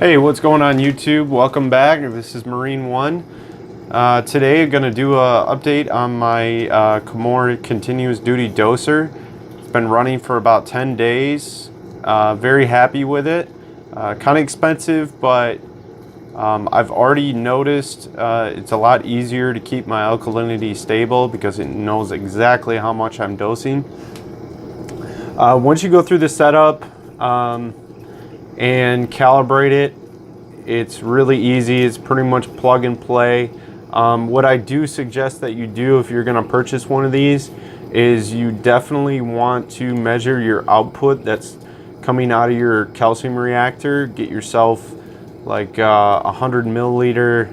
Hey, what's going on YouTube? Welcome back. This is Marine One. Today I'm going to do an update on my Kamoer continuous duty doser. It's been running for about 10 days. Very happy with it. Kind of expensive, but I've already noticed it's a lot easier to keep my alkalinity stable because it knows exactly how much I'm dosing. Once you go through the setup, and calibrate it, it's really easy. It's pretty much plug and play. What I do suggest that you do if you're going to purchase one of these is you definitely want to measure your output that's coming out of your calcium reactor. Get yourself like a 100 milliliter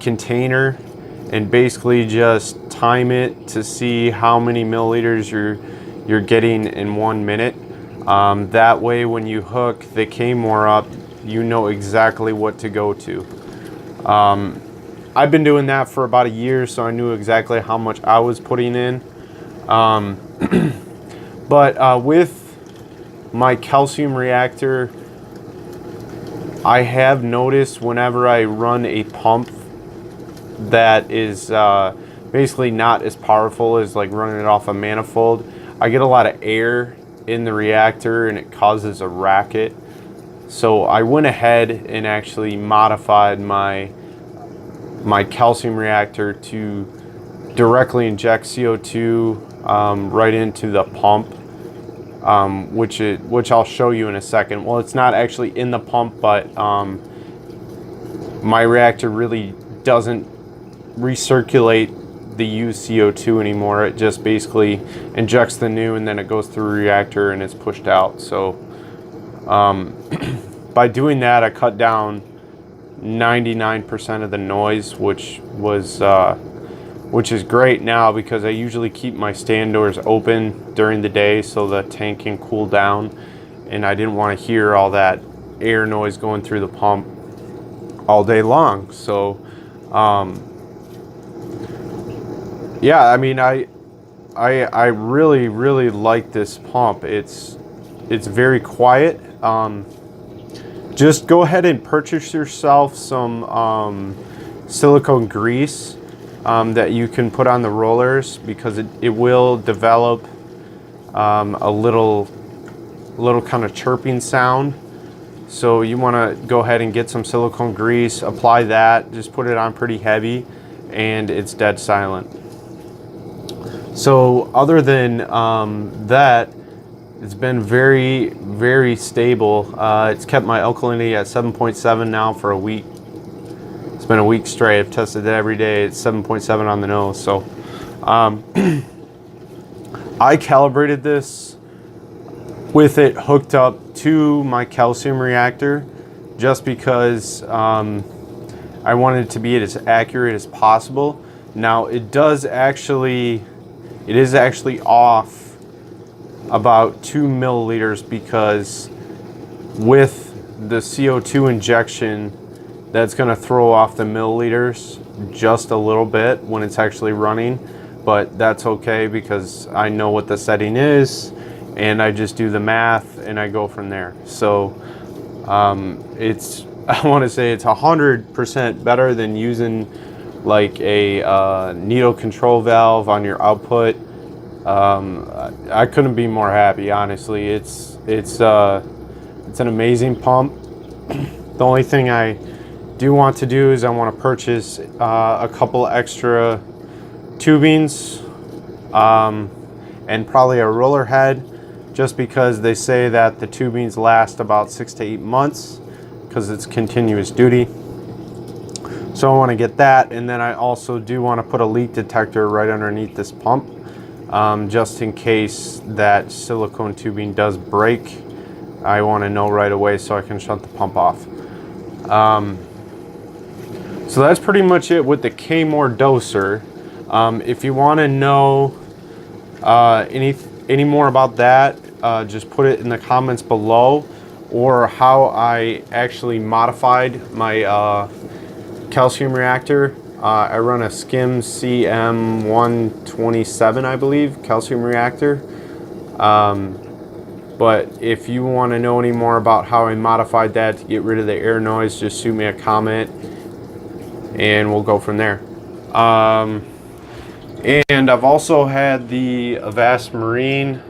container and basically just time it to see how many milliliters you're getting in 1 minute. That way when you hook the Kamoer up, you know exactly what to go to. I've been doing that for about a year, so I knew exactly how much I was putting in. But with my calcium reactor, I have noticed whenever I run a pump that is basically not as powerful as like running it off a manifold, I get a lot of air in the reactor and it causes a racket. So I went ahead and actually modified my calcium reactor to directly inject CO2 right into the pump, which I'll show you in a second. Well, it's not actually in the pump, but my reactor really doesn't recirculate the used CO2 anymore. It just basically injects the new and then it goes through the reactor and it's pushed out. So by doing that, I cut down 99% of the noise, which is great now because I usually keep my stand doors open during the day so the tank can cool down, and I didn't want to hear all that air noise going through the pump all day long. So yeah, I mean, I really like this pump. It's very quiet. Just go ahead and purchase yourself some silicone grease that you can put on the rollers, because it will develop a little kind of chirping sound. So you want to go ahead and get some silicone grease, apply that, just put it on pretty heavy, and it's dead silent. So other than that, it's been very stable. It's kept my alkalinity at 7.7 now for a week. It's been a week straight. I've tested it every day. It's 7.7 on the nose. So I calibrated this with it hooked up to my calcium reactor just because I wanted it to be as accurate as possible. Now it is actually off about 2 milliliters, because with the CO2 injection, that's going to throw off the milliliters just a little bit when it's actually running, but that's okay because I know what the setting is and I just do the math and I go from there. So I want to say it's 100% better than using like a needle control valve on your output. I couldn't be more happy, honestly. It's an amazing pump. The only thing I do want to do is I want to purchase a couple extra tubings and probably a roller head, just because they say that the tubings last about 6 to 8 months because it's continuous duty. So I want to get that, and then I also do want to put a leak detector right underneath this pump. Just in case that silicone tubing does break, I want to know right away so I can shut the pump off. So that's pretty much it with the Kamoer doser. If you want to know any more about that, just put it in the comments below, or how I actually modified my calcium reactor. I run a Skim CM127, I believe, calcium reactor. But if you want to know any more about how I modified that to get rid of the air noise, just shoot me a comment and we'll go from there. And I've also had the Avast Marine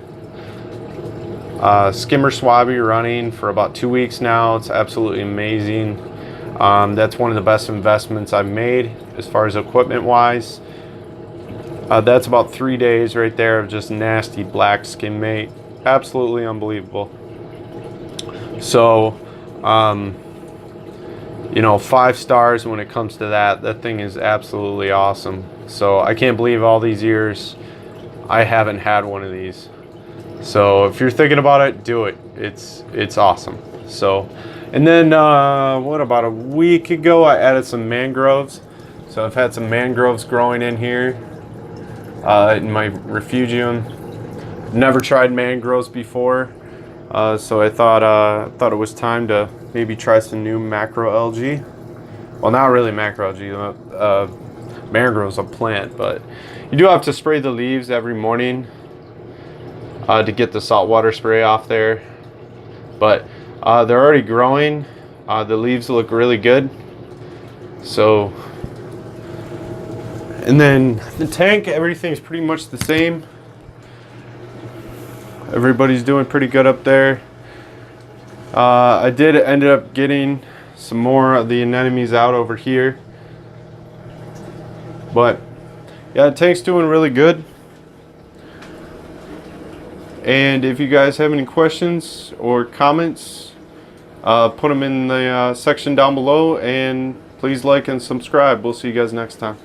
skimmer swabbie running for about 2 weeks now. It's absolutely amazing. That's one of the best investments I've made as far as equipment wise. That's about 3 days right there of just nasty black skin mate. Absolutely unbelievable. So, you know, 5 stars when it comes to that. That thing is absolutely awesome. So I can't believe all these years I haven't had one of these. So if you're thinking about it, do it. It's awesome. So, and then what, about a week ago I added some mangroves. So I've had some mangroves growing in here in my refugium. Never tried mangroves before, so I thought it was time to maybe try some new macro algae. Well, not really macro algae. Mangrove's a plant, but you do have to spray the leaves every morning to get the saltwater spray off there. But they're already growing. The leaves look really good. So, and then the tank, everything's pretty much the same. Everybody's doing pretty good up there. I did end up getting some more of the anemones out over here. But yeah, the tank's doing really good. And if you guys have any questions or comments, put them in the section down below, and please like and subscribe. We'll see you guys next time.